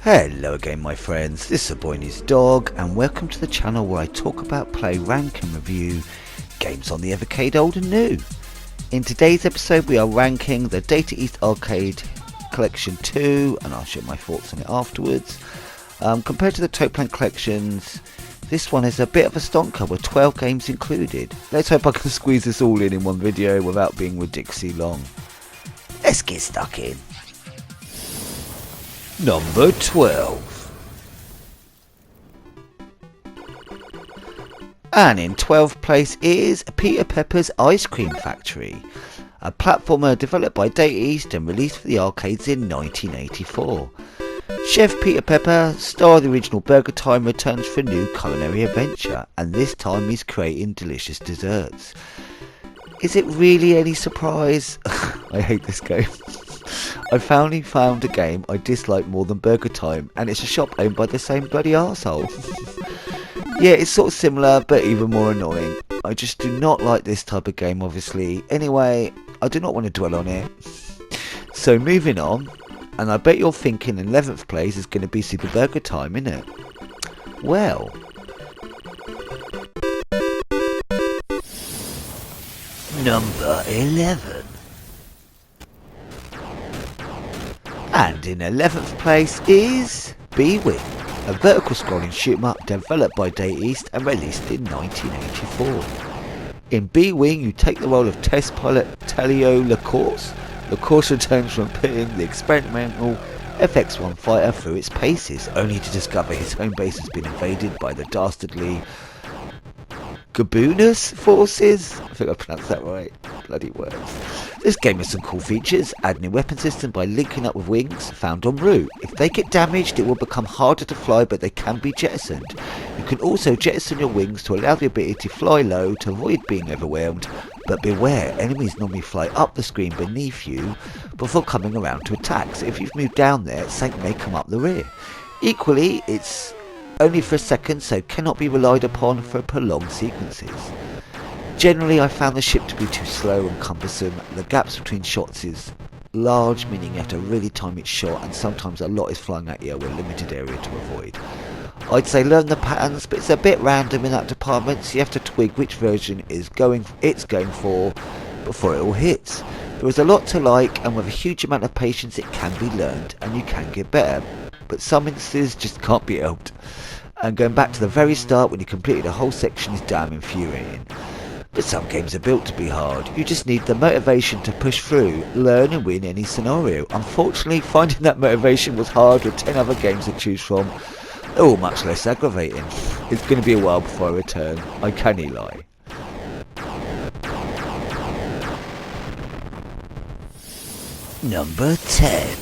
Hello again my friends, this is Bwing's dog and welcome to the channel where I talk about, play, rank and review games on the Evercade old and new. In today's episode we are ranking the Data East Arcade Collection 2 and I'll share my thoughts on it afterwards. Compared to the Toplan collections, this one is a bit of a stonker with 12 games included. Let's hope I can squeeze this all in one video without being ridiculously long. Let's get stuck in. Number 12. And in 12th place is Peter Pepper's Ice Cream Factory, a platformer developed by Data East and released for the arcades in 1984. Chef Peter Pepper, star of the original Burger Time, returns for a new culinary adventure, and this time he's creating delicious desserts. Is it really any surprise? I hate this game. I finally found a game I dislike more than Burger Time, and it's a shop owned by the same bloody arsehole. Yeah, it's sort of similar, but even more annoying. I just do not like this type of game, obviously. Anyway, I do not want to dwell on it. So moving on, and I bet you're thinking 11th place is going to be Super Burger Time, isn't it? Well, number 11. And in 11th place is Bwing, a vertical scrolling shoot 'em up developed by Data East and released in 1984. In Bwing you take the role of test pilot Telio LaCourse. LaCourse returns from putting the experimental FX-1 fighter through its paces, only to discover his home base has been invaded by the dastardly Gaboonus forces. I think I pronounced that right. Bloody words. This game has some cool features. Add a new weapon system by linking up with wings found en route. If they get damaged it will become harder to fly, but they can be jettisoned. You can also jettison your wings to allow the ability to fly low to avoid being overwhelmed, but beware, enemies normally fly up the screen beneath you before coming around to attack, so if you've moved down there, something may come up the rear. Equally, it's only for a second, so cannot be relied upon for prolonged sequences. Generally I found the ship to be too slow and cumbersome. The gaps between shots is large, meaning you have to really time each shot, and sometimes a lot is flying at you with a limited area to avoid. I'd say learn the patterns, but it's a bit random in that department, so you have to twig which version it's going for before it all hits. There is a lot to like, and with a huge amount of patience it can be learned and you can get better, but some instances just can't be helped. And going back to the very start when you completed a whole section is damn infuriating. But some games are built to be hard. You just need the motivation to push through, learn and win any scenario. Unfortunately, finding that motivation was hard with 10 other games to choose from. They're all much less aggravating. It's going to be a while before I return. I can't lie. Number 10.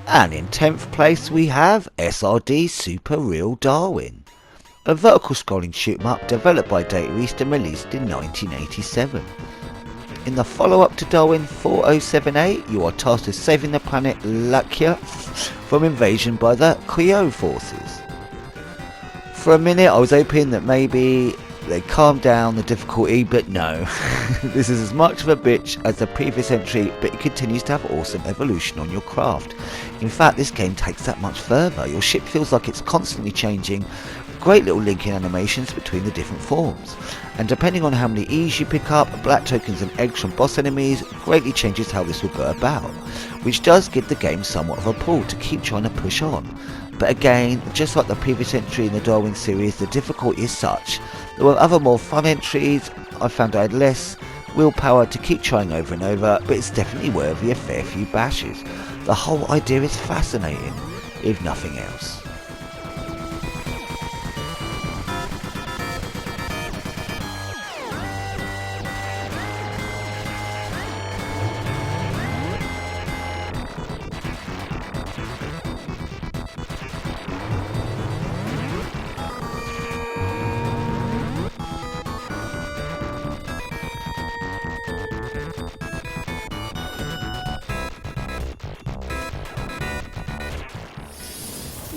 And in 10th place we have SRD Super Real Darwin, a vertical scrolling shoot 'em up developed by Data East and released in 1987. In the follow-up to Darwin 4078, you are tasked with saving the planet Lakia from invasion by the Kyo forces. For a minute I was hoping that maybe they calmed down the difficulty, but no. This is as much of a bitch as the previous entry, but it continues to have awesome evolution on your craft. In fact, this game takes that much further. Your ship feels like it's constantly changing, great little linking animations between the different forms. And depending on how many E's you pick up, black tokens and eggs from boss enemies, greatly changes how this will go about, which does give the game somewhat of a pull to keep trying to push on. But again, just like the previous entry in the Darwin series, the difficulty is such. There were other more fun entries. I found I had less willpower to keep trying over and over, but it's definitely worthy a fair few bashes. The whole idea is fascinating, if nothing else.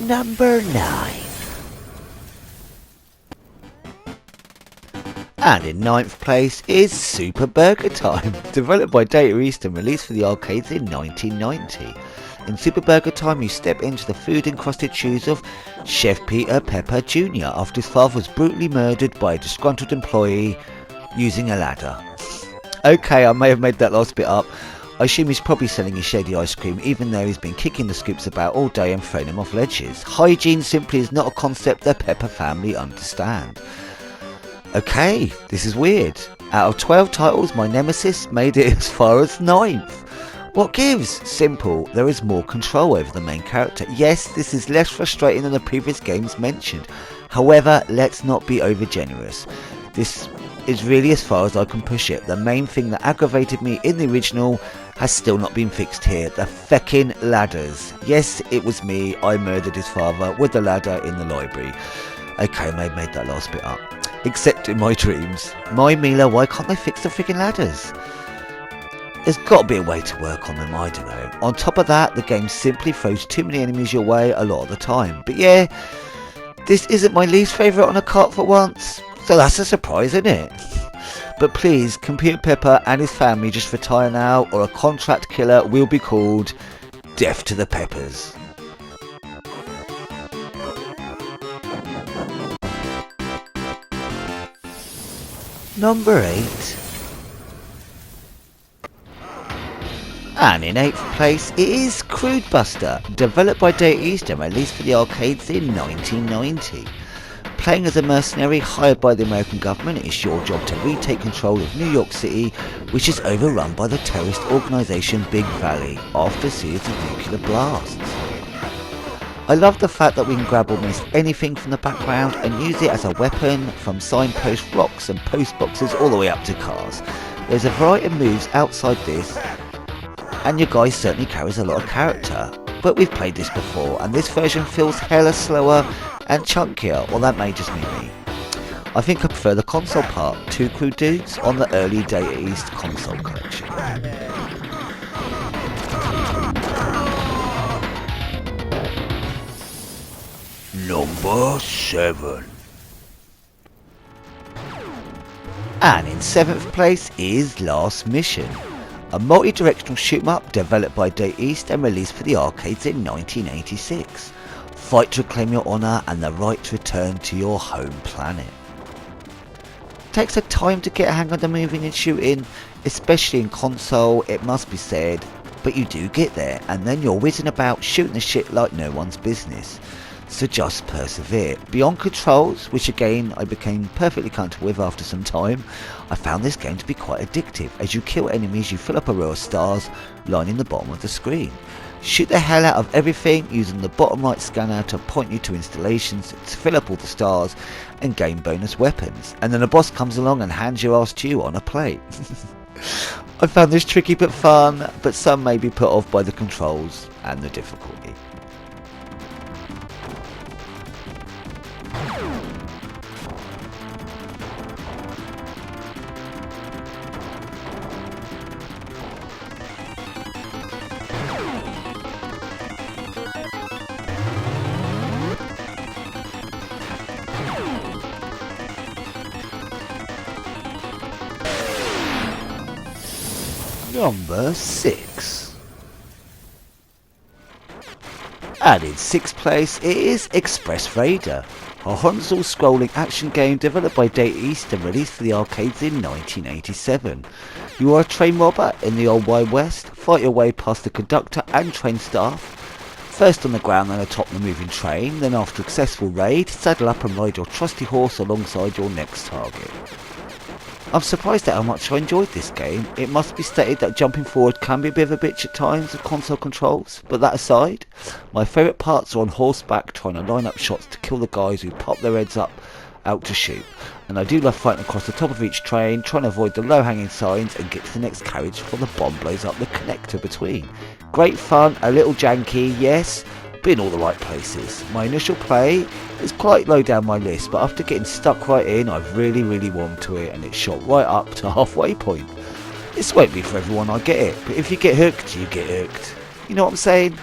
Number 9. And in 9th place is Super Burger Time, developed by Data East and released for the arcades in 1990. In Super Burger Time, you step into the food-encrusted shoes of Chef Peter Pepper Jr. after his father was brutally murdered by a disgruntled employee using a ladder. Okay, I may have made that last bit up. I assume he's probably selling his shady ice cream, even though he's been kicking the scoops about all day and throwing them off ledges. Hygiene simply is not a concept the Pepper family understand. Okay, this is weird. Out of 12 titles, my nemesis made it as far as 9th. What gives? Simple, there is more control over the main character. Yes, this is less frustrating than the previous games mentioned. However, let's not be over generous. This is really as far as I can push it. The main thing that aggravated me in the original has still not been fixed here. The feckin' ladders. Yes, it was me. I murdered his father with the ladder in the library. Okay, I made that last bit up. Except in my dreams. My Mila, why can't they fix the freaking ladders? There's got to be a way to work on them, I don't know. On top of that, the game simply throws too many enemies your way a lot of the time. But yeah, this isn't my least favourite on a cart for once. So that's a surprise, isn't it? But please, can Peter Pepper and his family just retire now, or a contract killer will be called Death to the Peppers. Number 8. And in 8th place it is Crude Buster, developed by Data East and released for the arcades in 1990. Playing as a mercenary hired by the American government, it's your job to retake control of New York City, which is overrun by the terrorist organisation Big Valley after a series of nuclear blasts. I love the fact that we can grab almost anything from the background and use it as a weapon, from signpost rocks and post boxes all the way up to cars. There's a variety of moves outside this, and your guy certainly carries a lot of character. But we've played this before, and this version feels hella slower and chunkier, well that may just be me. I think I prefer the console part, 2 crude dudes on the early Data East console collection. Number 7. And in 7th place is Last Mission, a multi-directional shoot-'em-up developed by Data East and released for the arcades in 1986. Fight to reclaim your honour and the right to return to your home planet. Takes a time to get a hang of the moving and shooting, especially in console, it must be said, but you do get there, and then you're whizzing about shooting the shit like no one's business. So just persevere. Beyond controls, which again I became perfectly comfortable with after some time, I found this game to be quite addictive. As you kill enemies, you fill up a row of stars lining the bottom of the screen. Shoot the hell out of everything using the bottom right scanner to point you to installations to fill up all the stars and gain bonus weapons. And then a boss comes along and hands your ass to you on a plate. I found this tricky but fun, but some may be put off by the controls and the difficulty. Number 6. And in 6th place it is Express Raider, a horizontal scrolling action game developed by Data East and released for the arcades in 1987. You are a train robber in the old Wild West, fight your way past the conductor and train staff, first on the ground then atop the moving train, then after a successful raid, saddle up and ride your trusty horse alongside your next target. I'm surprised at how much I enjoyed this game. It must be stated that jumping forward can be a bit of a bitch at times with console controls, but that aside, my favourite parts are on horseback trying to line up shots to kill the guys who pop their heads up out to shoot. And I do love fighting across the top of each train, trying to avoid the low hanging signs and get to the next carriage before the bomb blows up the connector between. Great fun, a little janky, yes, but in all the right places. My initial play is quite low down my list, but after getting stuck right in, I've really warmed to it and it shot right up to halfway point. This won't be for everyone, I get it, but if you get hooked, you get hooked. You know what I'm saying?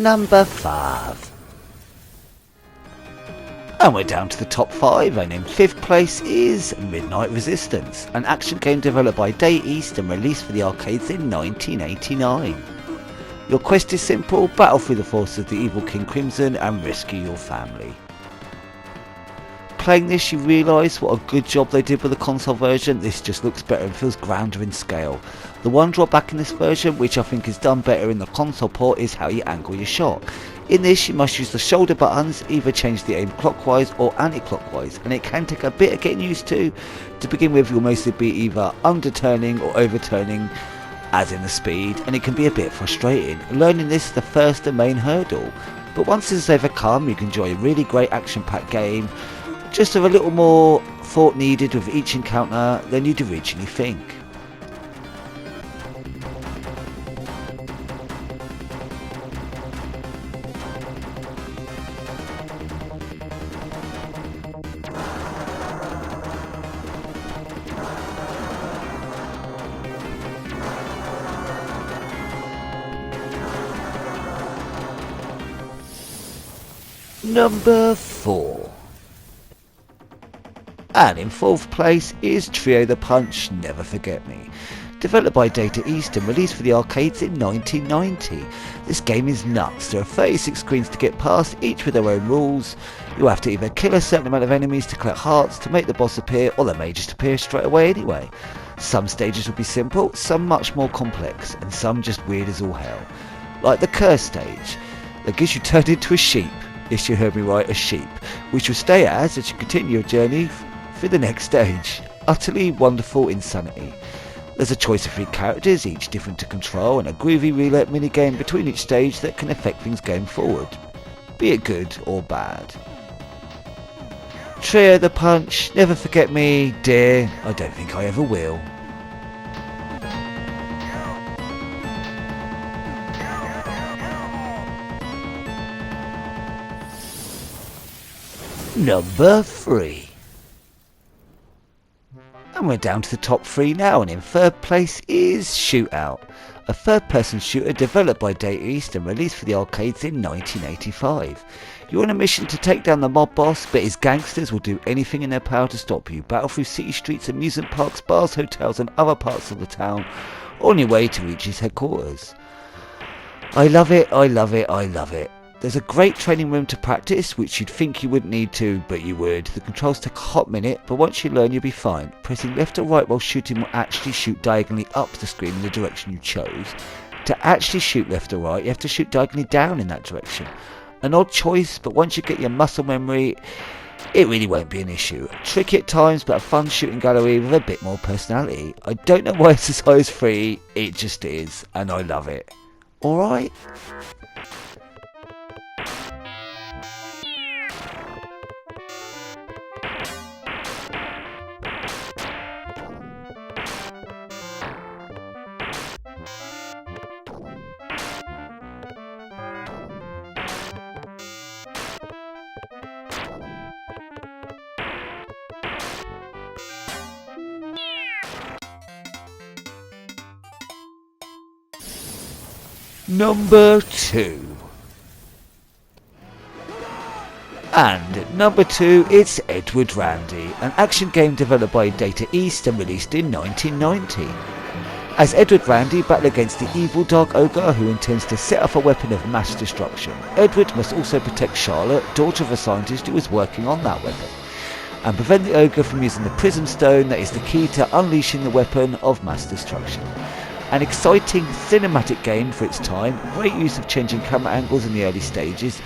Number 5. And we're down to the top 5, and in 5th place is Midnight Resistance, an action game developed by Day East and released for the arcades in 1989. Your quest is simple: battle through the forces of the evil King Crimson and rescue your family. Playing this, you realise what a good job they did with the console version. This just looks better and feels grounder in scale. The one drawback in this version, which I think is done better in the console port, is how you angle your shot. In this, you must use the shoulder buttons, either change the aim clockwise or anti-clockwise, and it can take a bit of getting used to. To begin with, you'll mostly be either underturning or overturning, as in the speed, and it can be a bit frustrating. Learning this is the first and main hurdle, but once this is overcome, you can enjoy a really great action-packed game, just with a little more thought needed with each encounter than you'd originally think. Number 4. And in 4th place is Trio the Punch Never Forget Me. Developed by Data East and released for the arcades in 1990. This game is nuts. There are 36 screens to get past, each with their own rules. You have to either kill a certain amount of enemies to collect hearts to make the boss appear, or they may just appear straight away anyway. Some stages will be simple, some much more complex, and some just weird as all hell. Like the curse stage, that gets you turned into a sheep. Yes, you heard me right, a sheep, which will stay as you continue your journey through the next stage. Utterly wonderful insanity. There's a choice of 3 characters, each different to control, and a groovy roulette minigame between each stage that can affect things going forward, be it good or bad. Trio the Punch, Never Forget Me, dear, I don't think I ever will. Number 3. And we're down to the top 3 now, and in 3rd place is Shootout, a third-person shooter developed by Data East and released for the arcades in 1985. You're on a mission to take down the mob boss, but his gangsters will do anything in their power to stop you. Battle through city streets, amusement parks, bars, hotels and other parts of the town on your way to reach his headquarters. I love it, I love it, I love it. There's a great training room to practice, which you'd think you wouldn't need to, but you would. The controls take a hot minute, but once you learn you'll be fine. Pressing left or right while shooting will actually shoot diagonally up the screen in the direction you chose. To actually shoot left or right, you have to shoot diagonally down in that direction. An odd choice, but once you get your muscle memory, it really won't be an issue. Tricky at times, but a fun shooting gallery with a bit more personality. I don't know why it's as high as 3, it just is, and I love it. Alright? Number 2. And number 2, it's Edward Randy, an action game developed by Data East and released in 1990. As Edward Randy battle against the evil Dark Ogre who intends to set off a weapon of mass destruction, Edward must also protect Charlotte, daughter of a scientist who is working on that weapon, and prevent the ogre from using the prism stone that is the key to unleashing the weapon of mass destruction. An exciting cinematic game for its time, great use of changing camera angles in the early stages,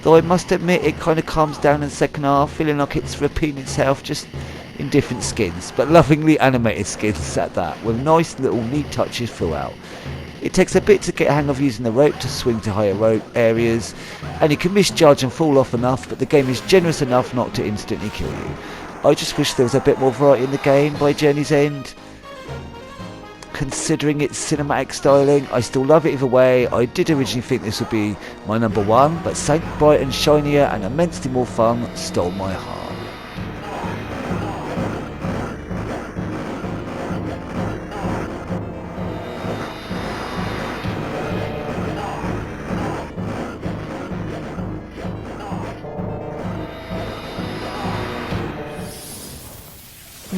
though I must admit it kind of calms down in the second half, feeling like it's repeating itself just in different skins, but lovingly animated skins at that, with nice little neat touches throughout. It takes a bit to get a hang of using the rope to swing to higher rope areas, and you can misjudge and fall off enough, but the game is generous enough not to instantly kill you. I just wish there was a bit more variety in the game by Journey's End. Considering its cinematic styling, I still love it either way. I did originally think this would be my number 1, but something bright and shinier and immensely more fun stole my heart.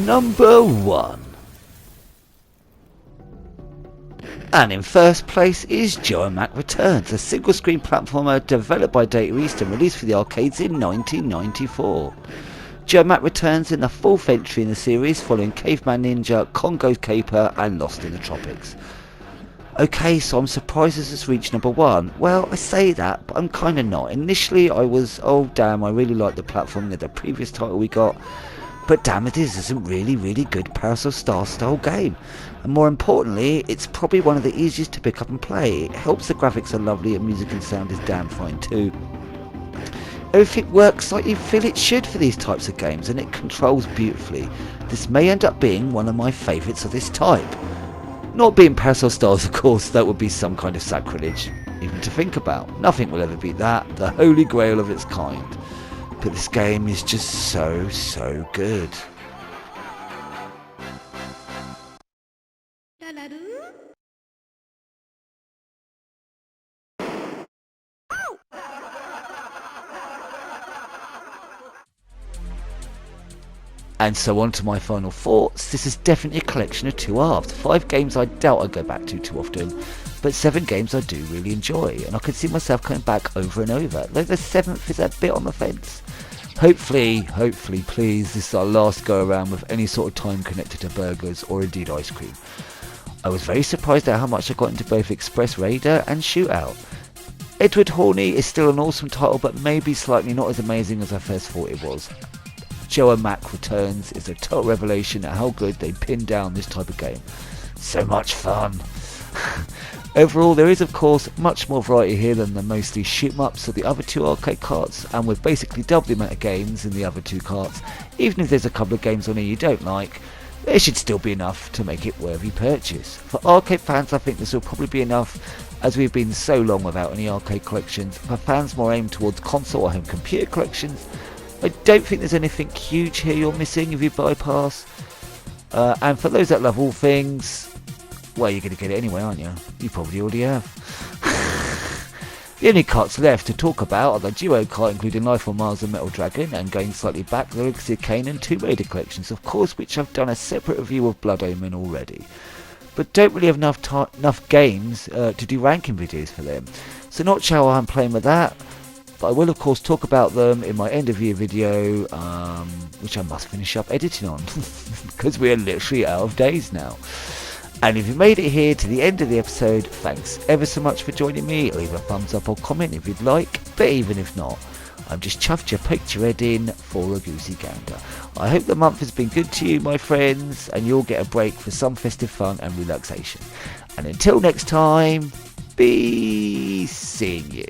number 1. And in first place is JoMa Returns, a single-screen platformer developed by Data East and released for the arcades in 1994. JoMa Returns in the 4th entry in the series, following Caveman Ninja, Congo Caper and Lost in the Tropics. Okay, so I'm surprised this has reached number 1. Well, I say that, but I'm kinda not. Initially I was, oh damn, I really like the platforming of the previous title we got, but damn it, this is a really good Parasol Star style game. And more importantly, it's probably one of the easiest to pick up and play. It helps, the graphics are lovely and music and sound is damn fine too. Everything works like you feel it should for these types of games, and it controls beautifully. This may end up being one of my favourites of this type. Not being Parasol Stars, of course, that would be some kind of sacrilege, even to think about. Nothing will ever beat that, the holy grail of its kind. But this game is just so good. And so on to my final thoughts. This is definitely a collection of 2 halves. 5 games I doubt I go back to too often, but 7 games I do really enjoy, and I can see myself coming back over and over, though the 7th is a bit on the fence. Hopefully, please, this is our last go around with any sort of time connected to burgers or indeed ice cream. I was very surprised at how much I got into both Express Raider and Shootout. Edward Horney is still an awesome title, but maybe slightly not as amazing as I first thought it was. JoMa Returns is a total revelation at how good they pin down this type of game. So much fun! Overall, there is of course much more variety here than the mostly shoot-em-ups of the other 2 arcade carts, and with basically double the amount of games in the other 2 carts, even if there's a couple of games on here you don't like, there should still be enough to make it worthy purchase. For arcade fans, I think this will probably be enough, as we've been so long without any arcade collections. For fans more aimed towards console or home computer collections, I don't think there's anything huge here you're missing if you bypass. And for those that love all things, well, you're going to get it anyway, aren't you? You probably already have. The only carts left to talk about are the duo cart, including Life on Mars and Metal Dragon, and going slightly back, the Legacy of Kain and 2 Raider collections, of course, which I've done a separate review of Blood Omen already. But don't really have enough games to do ranking videos for them. So not sure how I'm playing with that. But I will of course talk about them in my end of year video, which I must finish up editing on, because we are literally out of days now. And if you made it here to the end of the episode, thanks ever so much for joining me. Leave a thumbs up or comment if you'd like, but even if not, I'm just chuffed you poked your head in for a goosey gander. I hope the month has been good to you, my friends, and you'll get a break for some festive fun and relaxation. And until next time, be seeing you.